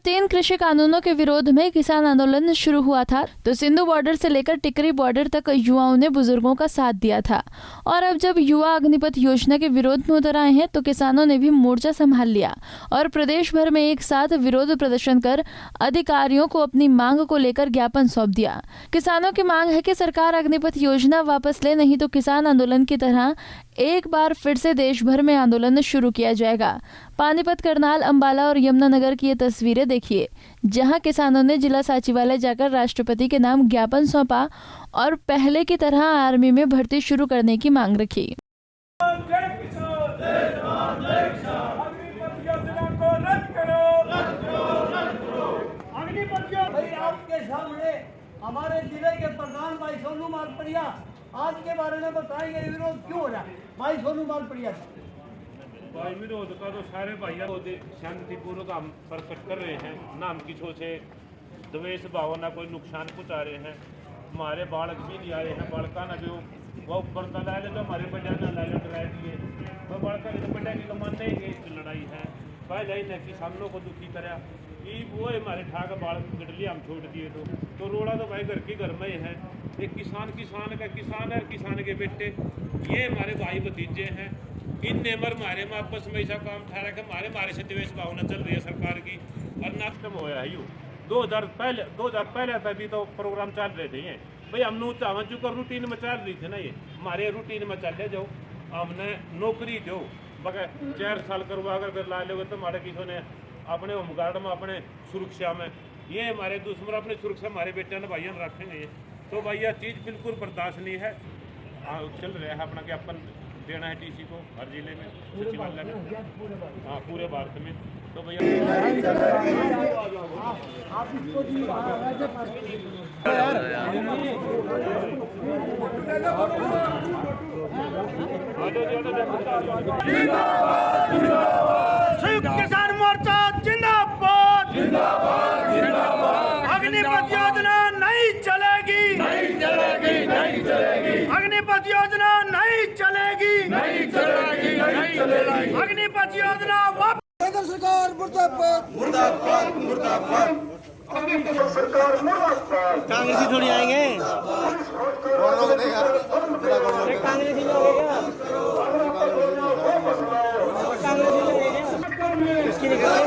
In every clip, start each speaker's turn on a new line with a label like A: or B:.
A: 3 कृषि कानूनों के विरोध में किसान आंदोलन शुरू हुआ था तो सिंधु बॉर्डर से लेकर टिकरी बॉर्डर तक युवाओं ने बुजुर्गों का साथ दिया था। और अब जब युवा अग्निपथ योजना के विरोध में उतर आए हैं तो किसानों ने भी मोर्चा संभाल लिया और प्रदेश भर में एक साथ विरोध प्रदर्शन कर अधिकारियों को अपनी मांग को लेकर ज्ञापन सौंप दिया। किसानों की मांग है कि सरकार अग्निपथ योजना वापस ले, नहीं तो किसान आंदोलन की तरह एक बार फिर से देश भर में आंदोलन शुरू किया जाएगा। पानीपत, करनाल, अंबाला और यमुनानगर की ये तस्वीरें देखिए, जहां किसानों ने जिला सचिवालय जाकर राष्ट्रपति के नाम ज्ञापन सौंपा और पहले की तरह आर्मी में भर्ती शुरू करने की मांग रखी।
B: आपके सामने हमारे जिले के प्रधान भाई सोनू मालपड़िया आज के बारे में बताएंगे विरोध क्यों हो रहा है। भाई सोनू मालपड़िया
C: भाई विरोध का तो सारे भाई शांतिपूर्वक हम प्रकट कर रहे हैं। नाम की छो से द्वेष भावना कोई नुकसान पहुँचा रहे हैं। हमारे बालक भी नहीं आए हैं, बालका ना जो वो बड़का ला ले तो हमारे बजा ना ला ले डराए दिए वो बड़का बेटा की कमान नहीं गई लड़ाई है। पहले ही किसानों को दुखी करा कि वो हमारे ठाक बालक गडली हम छोड़ दिए तो रोड़ा तो भाई घर के घर में ही है। ये किसान का किसान है, किसान के बेटे ये हमारे भाई भतीजे हैं। इन नेमर हमारे में आपस में ऐसा काम ठहरा कि हमारे से द्वेष भावना चल रही है सरकार की और नाटक होया है। यू 2000 पहले तक भी तो प्रोग्राम चल रहे थे ये भाई हम चावन चुका रूटीन में चल रही थी ना। ये हमारे रूटीन में चल जाओ, हमने नौकरी दो बगैर 4 साल करवा अगर ला लोगे तो हमारे किसी ने अपने होमगार्ड में अपने सुरक्षा में ये हमारे दुश्मन अपनी सुरक्षा हमारे बेटे ने भाइयों रखेंगे ये तो भाई यह चीज़ बिल्कुल बर्दाश्त नहीं है। चल रहा है अपना ज्ञापन देना है टीसी को हर जिले में सचिवालय में, हाँ पूरे भारत में। तो भैया
B: संयुक्त किसान मोर्चा जिंदाबाद जिंदाबाद जिंदाबाद। अग्निपथ योजना नहीं चलेगी नहीं चलेगी नहीं चलेगी। अग्निपथ योजना नहीं चलेगी नहीं चलेगी नहीं चलेगी। अग्निपथ योजना वापस। केंद्र सरकार मुर्दाबाद मुर्दाबाद मुर्दाबाद। सरकार मुर्दाबाद।
D: कांग्रेसी थोड़ी आएंगे, कांग्रेसी में इसकी निकाल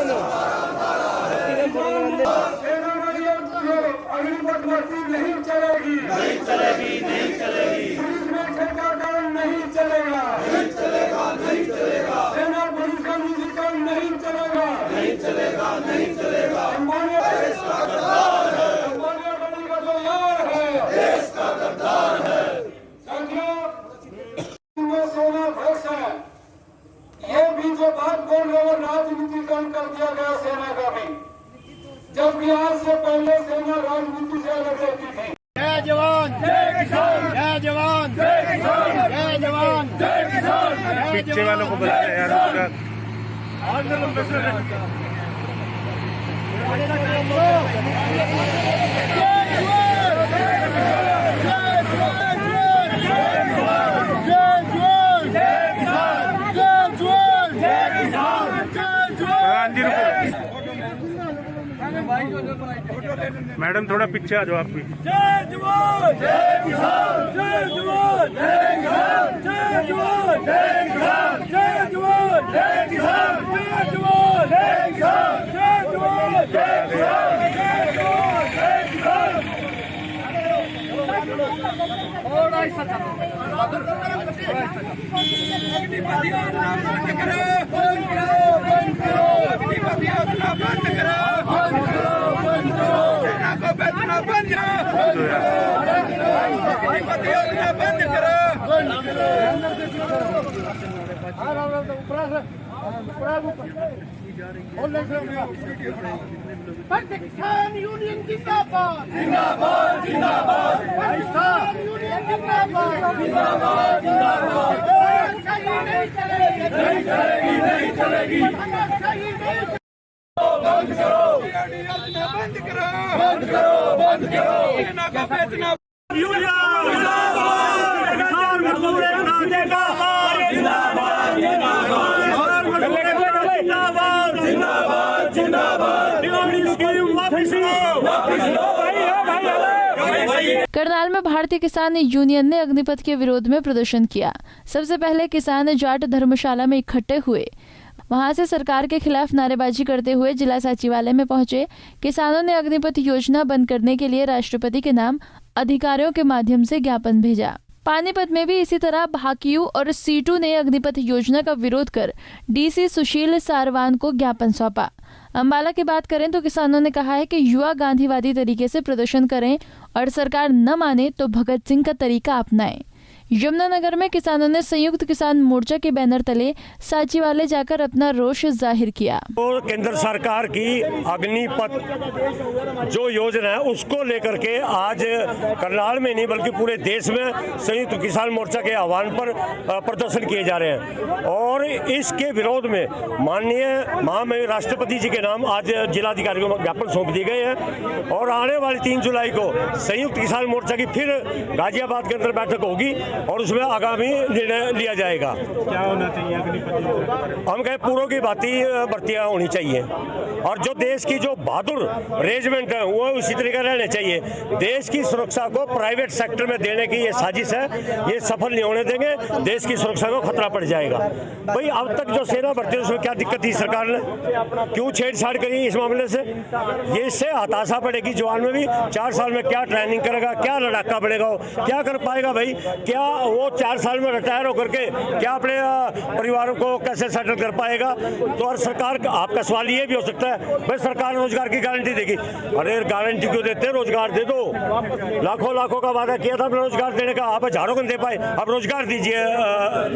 B: नहीं चलेगी नहीं चलेगी नहीं चलेगी। नहीं चलेगा नहीं चलेगा नहीं चलेगा। सेना पुलिस का निजीकरण नहीं चलेगा नहीं चलेगा नहीं चलेगा। देश का गद्दार है, का जो यार है देश का गद्दार है। सोना घोष है ये भी जो बात बोल रहे हैं राजनीतिकरण कर दिया गया सेना का भी, जब बिहार से पहले सेना राजनीति से अलग रहती थी। जय जवान जय किसान, जय जवान जय किसान, जय जवान जय किसान।
C: पीछे वालों को बताया यार मैडम थोड़ा पीछे आ जाओ आप भी।
B: जय जवान जय किसान, जय जवान जय किसान, जय जवान जय किसान, जय जवान जय किसान, जय जवान जय किसान, जय जवान जय किसान, जय जवान जय किसान। और ऐसा अग्निपथ योजना बंद करो बंद करो बंद करो। अग्निपथ योजना बंद करो बंद करो बंद करो। सेना को बेचना बंद करो, अग्निपथ योजना बंद करो। किसान यूनियन जिंदाबाद जिंदाबाद जिंदाबाद। किसान यूनियन जिंदाबाद जिंदाबाद जिंदाबाद। नहीं चलेगी नहीं चलेगी नहीं चलेगी। बंद करो बंद करो बंद करो बंद करो। सेना को बेचना किसान मजदूर जिंदाबाद जिंदाबाद जिंदाबाद जिंदाबाद जिंदाबाद जिंदाबाद।
A: करनाल में भारतीय किसान यूनियन ने अग्निपथ के विरोध में प्रदर्शन किया। सबसे पहले किसान जाट धर्मशाला में इकट्ठे हुए। वहां से सरकार के खिलाफ नारेबाजी करते हुए जिला सचिवालय में पहुंचे। किसानों ने अग्निपथ योजना बंद करने के लिए राष्ट्रपति के नाम अधिकारियों के माध्यम से ज्ञापन भेजा। पानीपत में भी इसी तरह भाकियू और सीटू ने अग्निपथ योजना का विरोध कर डीसी सुशील सारवान को ज्ञापन सौंपा। अंबाला की बात करें तो किसानों ने कहा है कि युवा गांधीवादी तरीके से प्रदर्शन करें और सरकार न माने तो भगत सिंह का तरीका अपनाएं। यमुनानगर में किसानों ने संयुक्त किसान मोर्चा के बैनर तले सचिवालय जाकर अपना रोष जाहिर किया।
E: तो केंद्र सरकार की अग्निपथ जो योजना है उसको लेकर के आज करनाल में नहीं बल्कि पूरे देश में संयुक्त किसान मोर्चा के आह्वान पर प्रदर्शन किए जा रहे हैं और इसके विरोध में माननीय महामहिम राष्ट्रपति जी के नाम आज जिलाधिकारी को ज्ञापन सौंप दिए गए हैं और आने वाली 3 जुलाई को संयुक्त किसान मोर्चा की फिर गाजियाबाद के अंदर बैठक होगी और उसमें आगामी निर्णय लिया जाएगा।
C: क्या होना चाहिए अग्निपथ?
E: हम कहें पूर्व की भर्तियाँ होनी चाहिए और जो देश की जो बहादुर रेजिमेंट है वो उसी तरीके रहने चाहिए। देश की सुरक्षा को प्राइवेट सेक्टर में देने की ये साजिश है, ये सफल नहीं होने देंगे। देश की सुरक्षा को खतरा पड़ जाएगा। भाई अब तक जो सेना भर्ती है उसमें क्या दिक्कत थी सरकार ने, क्यों छेड़छाड़ करी इस मामले से? ये इससे हताशा पड़ेगी जवान में भी। 4 साल में क्या ट्रेनिंग करेगा, क्या लड़ाका बनेगा, क्या कर पाएगा भाई? क्या वो 4 साल में रिटायर होकर के क्या अपने परिवारों को कैसे सेटल कर पाएगा? तो और सरकार का आपका सवाल ये भी हो सकता है भाई सरकार रोजगार की गारंटी देगी। अरे गारंटी क्यों देते? रोजगार दे दो। लाखों का वादा किया था रोजगार देने का, आप हजारों को दे पाए। अब रोजगार दीजिए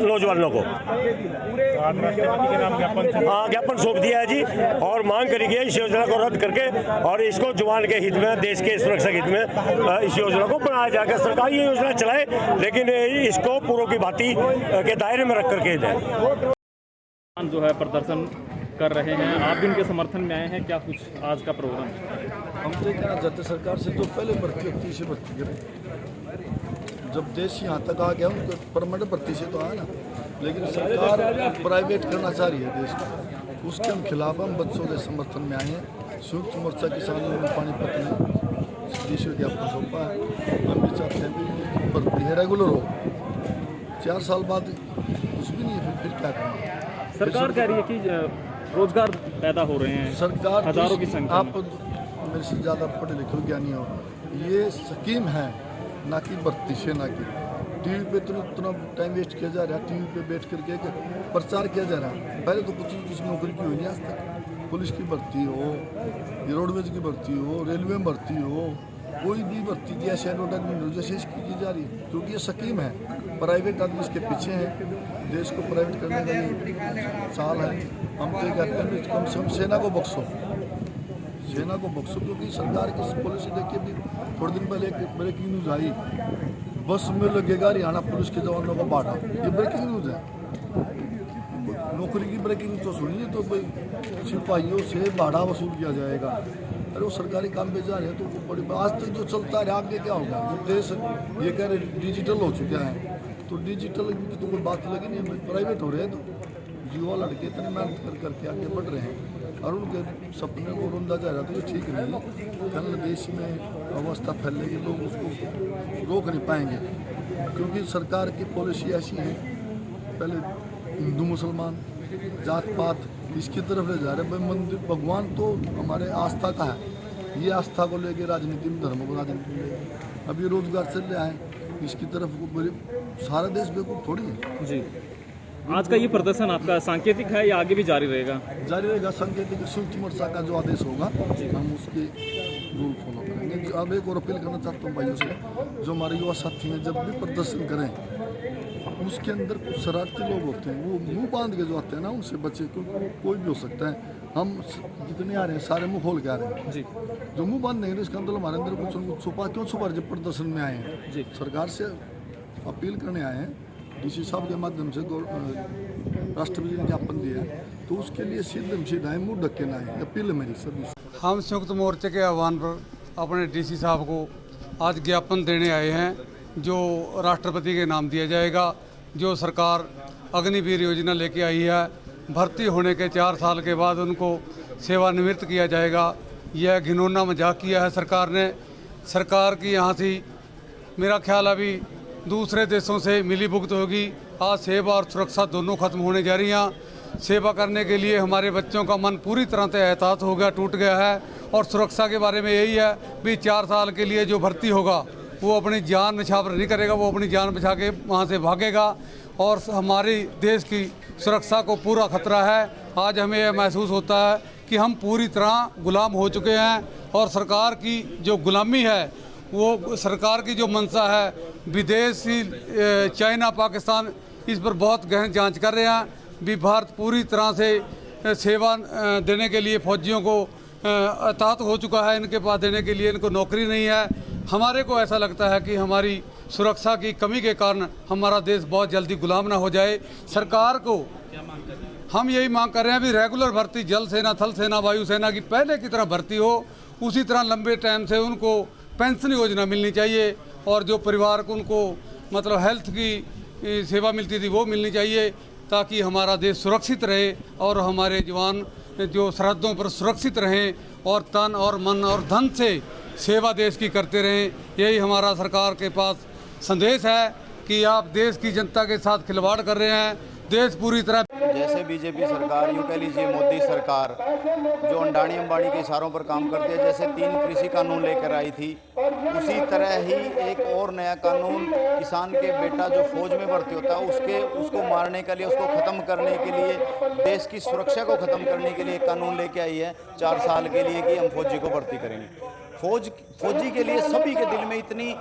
E: नौजवानों को। ज्ञापन सौंप दिया है जी और मांग करी गई इस योजना को रद्द करके और इसको जवान के हित में, देश के सुरक्षा के हित में इस योजना को बनाया जाकर सरकार ये योजना चलाए, लेकिन इसको पूर्व की भांति के दायरे में रख करके दें।
F: जो है प्रदर्शन कर रहे हैं, आप भी उनके समर्थन में आए हैं, क्या कुछ आज का प्रोग्राम?
G: हम तो कहना चाहते सरकार से जो पहले भर्ती होती है भर्ती करें। जब देश यहाँ तक आ गया उनको परमानेंट भर्ती से तो आया ना, लेकिन सरकार प्राइवेट करना चाह रही है देश को, उसके हम खिलाफ हम बच्चों के समर्थन में आए हैं। संयुक्त मोर्चा किसान पानीपत में डीसी ज्ञापन सौंपा है। हम भी चाहते हैं कि भर्ती है रेगुलर हो। 4 साल बाद कुछ भी नहीं है, फिर क्या करना?
F: सरकार कह रही है कि रोजगार पैदा हो रहे हैं,
G: सरकार
F: हजारों की संख्या।
G: आप मेरे से ज़्यादा पढ़े लिखे ज्ञानी हो, ये स्कीम है ना कि भर्ती से, ना कि टीवी पे इतना टाइम वेस्ट किया जा रहा है। टीवी पे बैठ करके प्रचार किया जा रहा है। पहले तो कुछ नौकरी की हुई नहीं आज तक। पुलिस की भर्ती हो, रोडवेज की भर्ती हो, रेलवे में भर्ती हो, कोई भी भर्ती की ऐसी एडवर्टाइजमेंट जैसे इसकी की जा रही है, क्योंकि ये स्कीम है। प्राइवेट आदमी इसके पीछे हैं। देश को प्राइवेट करने का ये साल है। हम तो कहते हैं कम से कम सेना को बख्शो, सेना को बख्शो, क्योंकि सरकार की पॉलिसी देखिए भी थोड़े दिन पहले एक ब्रेकिंग न्यूज़ आई, बस में लगेगा हरियाणा पुलिस के जवानों को बांटा। ये ब्रेकिंग न्यूज़ है। नौकरी की ब्रेकिंग न्यूज़ तो सुनिए तो भाई सिपाहियों से भाड़ा वसूल किया जाएगा। अरे वो सरकारी काम पे जा रहे हैं तो वो बड़ी आज तक जो चलता है आगे क्या होगा? जो देश ये कह रहे डिजिटल हो चुका है, तो डिजिटल की तो कोई बात लगी नहीं। प्राइवेट हो रहे हैं तो युवा लड़के इतने मेहनत करके आगे बढ़ रहे हैं और उनके सपने को रुंधा जा रहा है, तो ये ठीक नहीं। कल देश में अवस्था फैलेगी, लोग उसको रोक नहीं पाएंगे, क्योंकि सरकार की पॉलिसी ऐसी है। पहले हिंदू मुसलमान जात पात इसकी तरफ ले जा रहे हैं। मंदिर भगवान तो हमारे आस्था का है, ये आस्था को लेके राजनीति में, धर्म को राजनीति में। अब ये रोजगार चल रहा है, इसकी तरफ सारा देश बेवकूफ थोड़ी है
F: जी। आज का ये प्रदर्शन आपका सांकेतिक है या आगे भी जारी रहेगा?
G: जारी रहेगा। सांकेतिक संयुक्त मोर्चा का जो आदेश होगा हम उसके रूल फॉलो करेंगे। अब एक और अपील करना चाहता हूँ भाइयों से, जो हमारे युवा साथी हैं, जब भी प्रदर्शन करें उसके अंदर कुछ शरारती लोग होते हैं, वो मुंह बांध के जो आते हैं ना, उनसे बचे, क्योंकि कोई भी हो सकता है। हम जितने आ रहे हैं सारे मुंह खोल के आ रहे हैं
F: जी।
G: जो मुंह बांध नहीं इसका अंदर हमारे अंदर कुछ न कुछ छुपा जब प्रदर्शन में आए हैं
F: जी।
G: सरकार से अपील करने आए हैं, डीसी साहब के माध्यम से राष्ट्रपति ने ज्ञापन दिया है, तो उसके लिए सीधे सीधा मुँह ढक के ना आए। अपील है मेरी सभी।
H: हम संयुक्त मोर्चे के आह्वान पर अपने डीसी साहब को आज ज्ञापन देने आए हैं, जो राष्ट्रपति के नाम दिया जाएगा। जो सरकार अग्निवीर योजना लेके आई है, भर्ती होने के 4 साल के बाद उनको सेवानिवृत्त किया जाएगा। यह घिनौना मजाक किया है सरकार ने। सरकार की यहाँ से मेरा ख्याल अभी दूसरे देशों से मिली भुगत होगी। आज सेवा और सुरक्षा दोनों खत्म होने जा रही हैं। सेवा करने के लिए हमारे बच्चों का मन पूरी तरह से एहसास हो गया, टूट गया है। और सुरक्षा के बारे में यही है भी 4 साल के लिए जो भर्ती होगा वो अपनी जान निछावर नहीं करेगा, वो अपनी जान बचा के वहाँ से भागेगा। और हमारी देश की सुरक्षा को पूरा खतरा है। आज हमें यह महसूस होता है कि हम पूरी तरह गुलाम हो चुके हैं और सरकार की जो गुलामी है, वो सरकार की जो मंशा है, विदेशी चाइना, पाकिस्तान इस पर बहुत गहन जांच कर रहे हैं। भी भारत पूरी तरह से सेवा देने के लिए फौजियों को अतात हो चुका है। इनके पास देने के लिए इनको नौकरी नहीं है। हमारे को ऐसा लगता है कि हमारी सुरक्षा की कमी के कारण हमारा देश बहुत जल्दी गुलाम ना हो जाए। सरकार को हम यही मांग कर रहे हैं भी रेगुलर भर्ती जल सेना, थल सेना, वायु सेना की पहले की तरह भर्ती हो। उसी तरह लंबे टाइम से उनको पेंशन योजना मिलनी चाहिए और जो परिवार को उनको मतलब हेल्थ की सेवा मिलती थी वो मिलनी चाहिए, ताकि हमारा देश सुरक्षित रहे और हमारे जवान जो सरहदों पर सुरक्षित रहें और तन और मन और धन से सेवा देश की करते रहें। यही हमारा सरकार के पास संदेश है कि आप देश की जनता के साथ खिलवाड़ कर रहे हैं। देश पूरी तरह
I: जैसे बीजेपी सरकार, यूं कह लीजिए मोदी सरकार, जो अंडानी अंबानी के इशारों पर काम करती है, जैसे 3 कृषि कानून लेकर आई थी, उसी तरह ही एक और नया कानून किसान के बेटा जो फौज में भर्ती होता है उसको मारने के लिए, उसको ख़त्म करने के लिए, देश की सुरक्षा को ख़त्म करने के लिए एक कानून लेके आई है 4 साल के लिए कि हम फौजी को भर्ती करेंगे। फौजी के लिए सभी के दिल में इतनी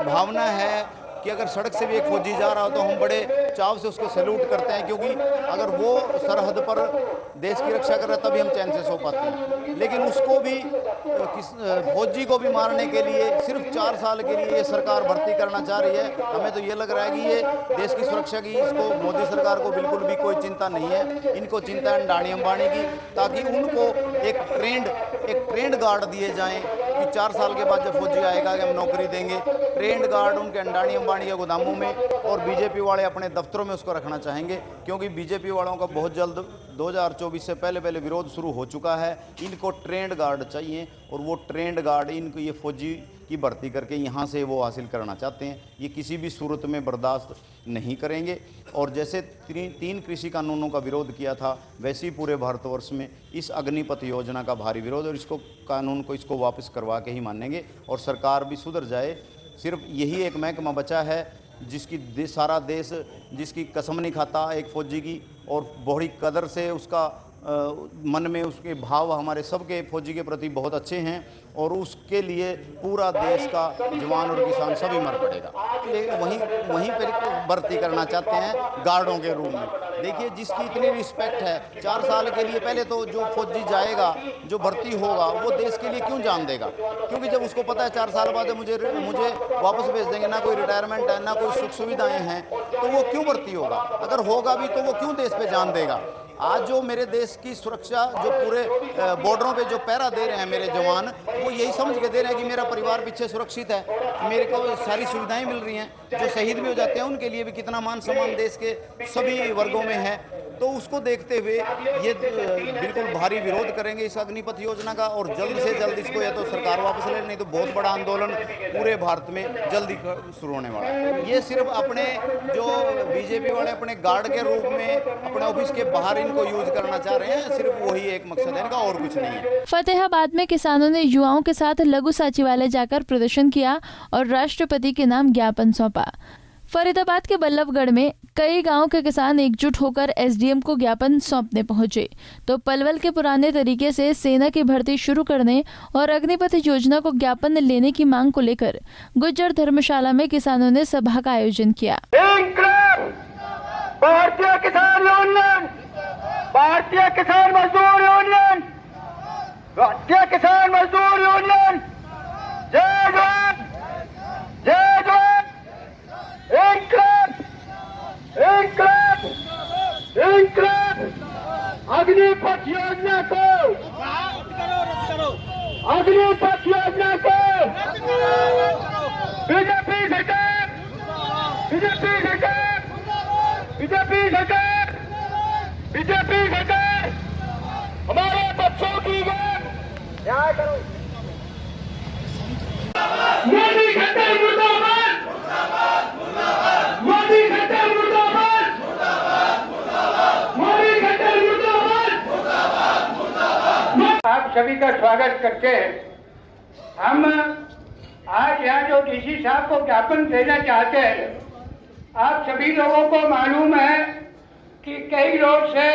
I: भावना है कि अगर सड़क से भी एक फौजी जा रहा हो तो हम बड़े चाव से उसको सैल्यूट करते हैं, क्योंकि अगर वो सरहद पर देश की रक्षा कर रहा है तभी हम चैन से सो पाते हैं। लेकिन उसको भी फौजी को भी मारने के लिए सिर्फ 4 साल के लिए ये सरकार भर्ती करना चाह रही है। हमें तो ये लग रहा है कि ये देश की सुरक्षा की इसको मोदी सरकार को बिल्कुल भी कोई चिंता नहीं है। इनको चिंता है अंडानी अंबानी की, ताकि उनको एक ट्रेंड गार्ड दिए जाएँ कि 4 साल के बाद जब फौजी आएगा कि हम नौकरी देंगे। ट्रेंड गार्ड उनके अंडानी अंबानी के गोदामों में और बीजेपी वाले अपने दफ्तरों में उसको रखना चाहेंगे, क्योंकि बीजेपी वालों का बहुत जल्द 2024 से पहले विरोध शुरू हो चुका है। इनको ट्रेंड गार्ड चाहिए और वो ट्रेंड गार्ड इनको ये फौजी की भर्ती करके यहाँ से वो हासिल करना चाहते हैं। ये किसी भी सूरत में बर्दाश्त नहीं करेंगे। और जैसे 3 कृषि कानूनों का विरोध किया था, वैसे ही पूरे भारतवर्ष में इस अग्निपथ योजना का भारी विरोध, और इसको वापस करवा के ही मानेंगे और सरकार भी सुधर जाए। सिर्फ यही एक महकमा बचा है जिसकी सारा देश जिसकी कसम नहीं खाता एक फौजी की, और बड़ी कदर से उसका मन में उसके भाव हमारे सबके फौजी के प्रति बहुत अच्छे हैं, और उसके लिए पूरा देश का जवान और किसान सभी मर पड़ेगा। वहीं पर भर्ती करना चाहते हैं गार्डों के रूप में। देखिए, जिसकी इतनी रिस्पेक्ट है, 4 साल के लिए पहले तो जो फौजी जाएगा, जो भर्ती होगा, वो देश के लिए क्यों जान देगा? क्योंकि जब उसको पता है 4 साल बाद मुझे वापस भेज देंगे, ना कोई रिटायरमेंट है, ना कोई सुख सुविधाएँ हैं, तो वो क्यों भर्ती होगा? अगर होगा भी तो वो क्यों देश पे जान देगा? आज जो मेरे देश की सुरक्षा, जो पूरे बॉर्डरों पे जो पहरा दे रहे हैं मेरे जवान, वो यही समझ के दे रहे हैं कि मेरा परिवार पीछे सुरक्षित है, मेरे को सारी सुविधाएं मिल रही हैं। जो शहीद भी हो जाते हैं उनके लिए भी कितना मान सम्मान देश के सभी वर्गों में है। तो उसको देखते हुए ये बिल्कुल भारी विरोध करेंगे इस अग्निपथ योजना का, और जल्द से जल्द इसको या तो सरकार वापस ले, नहीं तो बहुत बड़ा आंदोलन पूरे भारत में जल्दी शुरू होने वाला है। ये सिर्फ अपने जो बीजेपी वाले अपने गार्ड के रूप में अपने ऑफिस के बाहर इनको यूज करना चाह रहे हैं, सिर्फ वही एक मकसद है इनका, और कुछ नहीं है।
A: फतेहाबाद में किसानों ने युवाओं के साथ लघु सचिवालय जाकर प्रदर्शन किया और राष्ट्रपति के नाम ज्ञापन सौंपा। फरीदाबाद के बल्लभगढ़ में कई गांव के किसान एकजुट होकर एसडीएम को ज्ञापन सौंपने पहुंचे, तो पलवल के पुराने तरीके से सेना की भर्ती शुरू करने और अग्निपथ योजना को ज्ञापन लेने की मांग को लेकर गुज्जर धर्मशाला में किसानों ने सभा का आयोजन किया।
B: भारतीय किसान यूनियन, भारतीय किसान मजदूर यूनियन, भारतीय किसान मजदूर यूनियन, जय जवान, जय जवान। अग्निपथ योजना को, अग्निपथ योजना को बीजेपी सरकार, बीजेपी सरकार, बीजेपी सरकार, बीजेपी सरकार हमारे बच्चों की न्याय करो। मोदी खट्टर मुर्दाबाद,
J: सभी का स्वागत करते हैं। हम आज यहाँ जो डीसी साहब को ज्ञापन देना चाहते हैं, आप सभी लोगों को मालूम है कि कई रोज से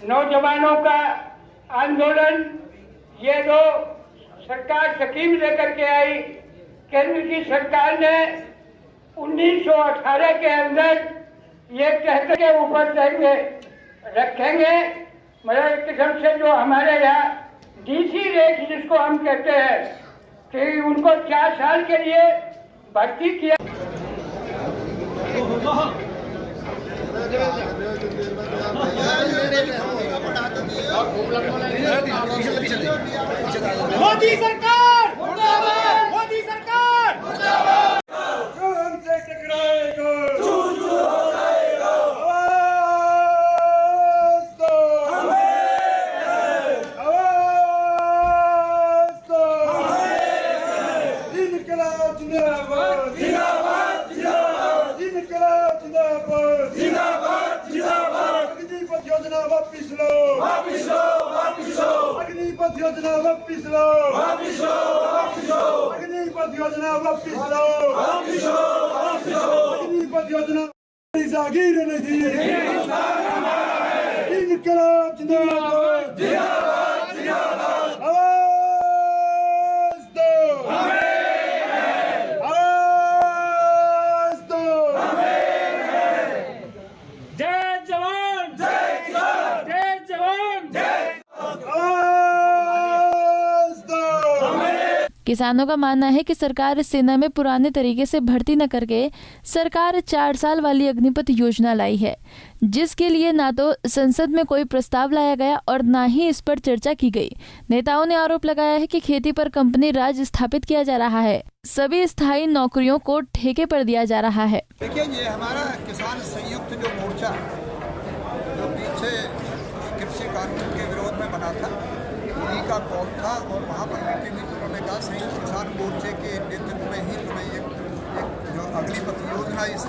J: नौजवानों का आंदोलन, ये जो सरकार स्कीम लेकर के आई, केंद्र की सरकार ने 1918 के अंदर ये कहते के ऊपर देंगे रखेंगे, मतलब एक किस्म से जो हमारे यहाँ डीसी रेट जिसको हम कहते हैं कि उनको 4 साल के लिए भर्ती किया।
B: मोदी सरकार मुर्दाबाद, मोदी सरकार मुर्दाबाद। जो हमसे टकराएगा चूर चूर हो जाएगा। आवाज दो हमें, आवाज दो हमें। इनकलाब जिंदाबाद, जिंदाबाद जिंदाबाद। इनकलाब जिंदाबाद, जिंदाबाद जिंदाबाद। अग्निपथ योजना वापिस लो, वापिस लो, वापिस लो। अग्निपथ योजना वापिस लो, वापिस लो, वापिस लो। अग्निपथ योजना वापिस लो, वापिस लो, वापिस लो। अग्निपथ योजना जागीर नहीं, इनकलाब जिंदाबाद, जिंदाबाद जिंदाबाद। आवाज दो हमें, आवाज दो हमें। जय जवान, जय किसान, जय जवान, जय।
A: किसानों का मानना है कि सरकार सेना में पुराने तरीके से भर्ती न करके सरकार 4 साल वाली अग्निपथ योजना लाई है, जिसके लिए ना तो संसद में कोई प्रस्ताव लाया गया और ना ही इस पर चर्चा की गई। नेताओं ने आरोप लगाया है कि खेती पर कंपनी राज स्थापित किया जा रहा है, सभी स्थायी नौकरियों को ठेके पर दिया जा रहा है।
K: देखिए, ये हमारा किसान संयुक्त जो मोर्चा जो पीछे कृषि कानून के विरोध में बना था, उन्हीं का कॉल था और वहाँ पर मीटिंग हुई। उन्होंने कहा संयुक्त किसान मोर्चे के नेतृत्व में ही तुम्हें एक जो अग्निपथ योजना इस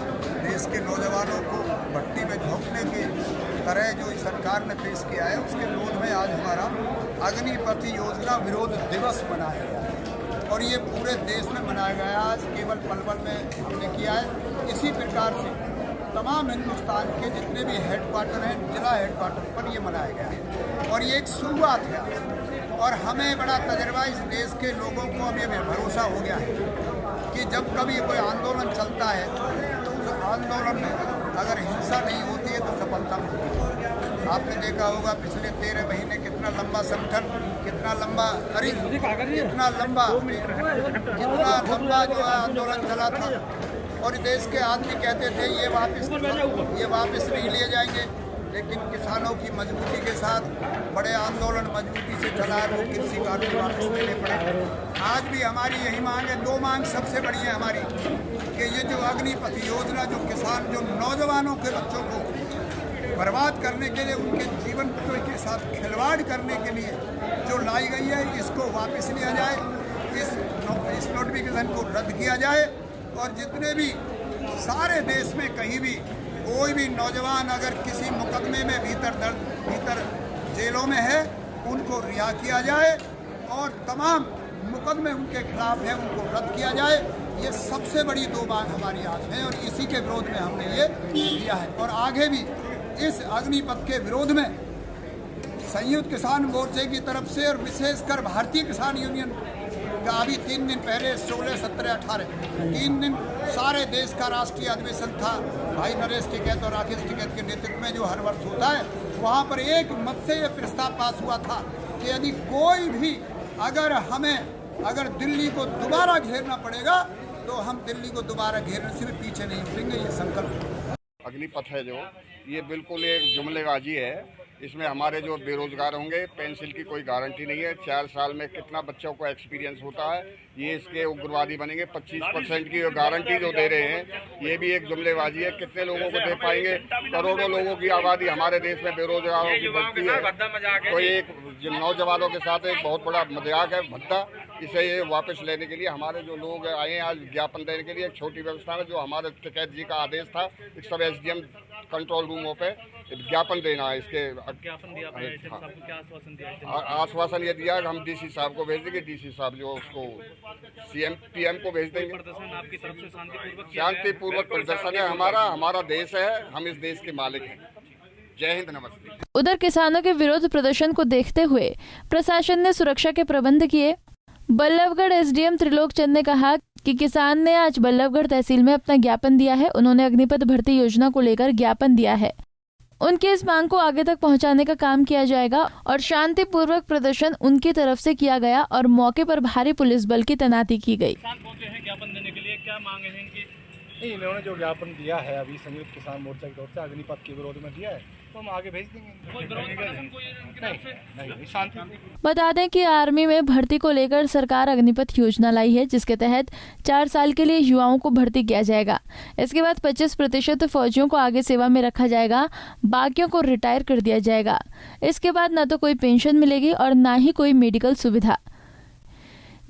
K: देश के नौजवानों को भट्टी में झोंकने की तरह जो इस सरकार ने पेश किया है, उसके विरोध में आज हमारा अग्निपथ योजना विरोध दिवस मनाया गया और ये पूरे देश में मनाया गया। आज केवल पलवल में हमने किया है। इसी प्रकार से तमाम हिंदुस्तान के जितने भी हेडक्वार्टर हैं, जिला हेडक्वार्टर पर ये मनाया गया है और ये एक शुरुआत है। और हमें बड़ा तजर्बा इस देश के लोगों को अब ये भरोसा हो गया है कि जब कभी कोई आंदोलन चलता है तो उस आंदोलन में अगर हिंसा नहीं होती है तो सफलता मिलती है। आपने देखा होगा पिछले 13 महीने कितना लंबा संगठन, कितना लंबा कितना लंबा जो आंदोलन चला था और देश के आदमी कहते थे ये वापस नहीं लिए जाएंगे, लेकिन किसानों की मजबूती के साथ बड़े आंदोलन मजबूती से चला है, वो कृषि कानून वापस लेने पड़े। आज भी हमारी यही मांग है, 2 मांग सबसे बड़ी है हमारी कि ये जो अग्निपथ योजना जो किसान जो नौजवानों के बच्चों को बर्बाद करने के लिए, उनके जीवन के साथ खिलवाड़ करने के लिए जो लाई गई है, इसको वापस लिया जाए, इस नोटिफिकेशन को रद्द किया जाए और जितने भी सारे देश में कहीं भी कोई भी नौजवान अगर किसी मुकदमे में भीतर जेलों में है, उनको रिहा किया जाए और तमाम मुकदमे उनके खिलाफ हैं उनको रद्द किया जाए। ये सबसे बड़ी 2 मांग हमारी आज है और इसी के विरोध में हमने ये किया है। और आगे भी इस अग्निपथ के विरोध में संयुक्त किसान मोर्चे की तरफ से और विशेषकर भारतीय किसान यूनियन का अभी 3 दिन पहले 16, 17, 18 3 दिन सारे देश का राष्ट्रीय अधिवेशन था। भाई नरेश टिकैत और राकेश टिकैत के नेतृत्व में जो हर वर्ष होता है, वहाँ पर एक मत से ये प्रस्ताव पास हुआ था कि यदि कोई भी अगर दिल्ली को दोबारा घेरना पड़ेगा तो हम दिल्ली को दोबारा घेरने से भी पीछे नहीं उठेंगे, ये संकल्प।
L: अग्निपथ है जो ये बिल्कुल एक जुमलेबाजी है। इसमें हमारे जो बेरोजगार होंगे, पेंसिल की कोई गारंटी नहीं है। 4 साल में कितना बच्चों को एक्सपीरियंस होता है, ये इसके उग्रवादी बनेंगे। 25% की जो गारंटी जो दे रहे हैं, ये भी एक जुमलेबाजी है। कितने लोगों को दे पाएंगे? करोड़ों लोगों की आबादी हमारे देश में बेरोजगारों की बढ़ती है, तो एक नौजवानों के साथ एक बहुत बड़ा मजाक है भद्दा। इसे ये वापस लेने के लिए हमारे जो लोग आए हैं आज ज्ञापन देने के लिए एक छोटी व्यवस्था है जो हमारे टिकैत जी का आदेश था इस सब SDM कंट्रोल रूमों पे ज्ञापन देना है। इसके
F: ज्ञापन दिया आपने, आपको क्या आश्वासन दिया?
L: आश्वासन ये दिया कि हम DC साहब को भेज देंगे, DC साहब जो उसको CM PM को भेज देंगे।
F: प्रदर्शन आपकी तरफ से
L: शांतिपूर्वक प्रदर्शन है, हमारा देश है, हम इस देश के मालिक हैं। जय हिंद, नमस्ते।
A: उधर किसानों के विरोध प्रदर्शन को देखते हुए प्रशासन ने सुरक्षा के प्रबंध किए। बल्लभगढ़ SDM त्रिलोक चंद ने कहा कि किसान ने आज बल्लभगढ़ तहसील में अपना ज्ञापन दिया है। उन्होंने अग्निपथ भर्ती योजना को लेकर ज्ञापन दिया है। उनकी इस मांग को आगे तक पहुंचाने का काम किया जाएगा और शांतिपूर्वक प्रदर्शन उनकी तरफ से किया गया और मौके पर भारी पुलिस बल की तैनाती की गई।
F: किसान पहुंचे हैं ज्ञापन देने के लिए, क्या मांग है इनकी?
M: नहीं, इन्होंने जो ज्ञापन दिया है अभी संयुक्त किसान मोर्चा की तरफ से अग्निपथ के विरोध में दिया है तो हम आगे भेज देंगे।
F: कोई विरोध प्रदर्शन कोई इनकी तरफ से?
M: नहीं, शांति।
A: बता दें कि आर्मी में भर्ती को लेकर सरकार अग्निपथ योजना लाई है, जिसके तहत 4 साल के लिए युवाओं को भर्ती किया जाएगा। इसके बाद 25% फौजियों को आगे सेवा में रखा जाएगा, बाकियों को रिटायर कर दिया जाएगा। इसके बाद न तो कोई पेंशन मिलेगी और न ही कोई मेडिकल सुविधा,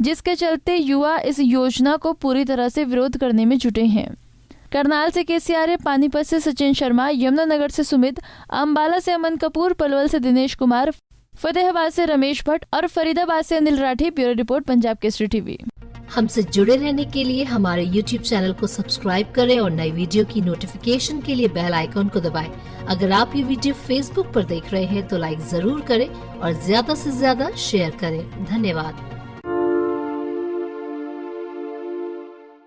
A: जिसके चलते युवा इस योजना को पूरी तरह से विरोध करने में जुटे हैं। करनाल से KC आर्य, पानीपत से सचिन शर्मा, यमुनानगर से सुमित, अंबाला से अमन कपूर, पलवल से दिनेश कुमार, फतेहाबाद से रमेश भट्ट और फरीदाबाद से Anil Rathi. Bureau report, Punjab Kesari TV.
N: हमसे जुड़े रहने के लिए हमारे YouTube चैनल को सब्सक्राइब करें और नई वीडियो की नोटिफिकेशन के लिए बेल आइकॉन को दबाएं। अगर आप ये वीडियो Facebook पर देख रहे हैं तो लाइक जरूर करें और ज्यादा से ज्यादा शेयर करें। धन्यवाद।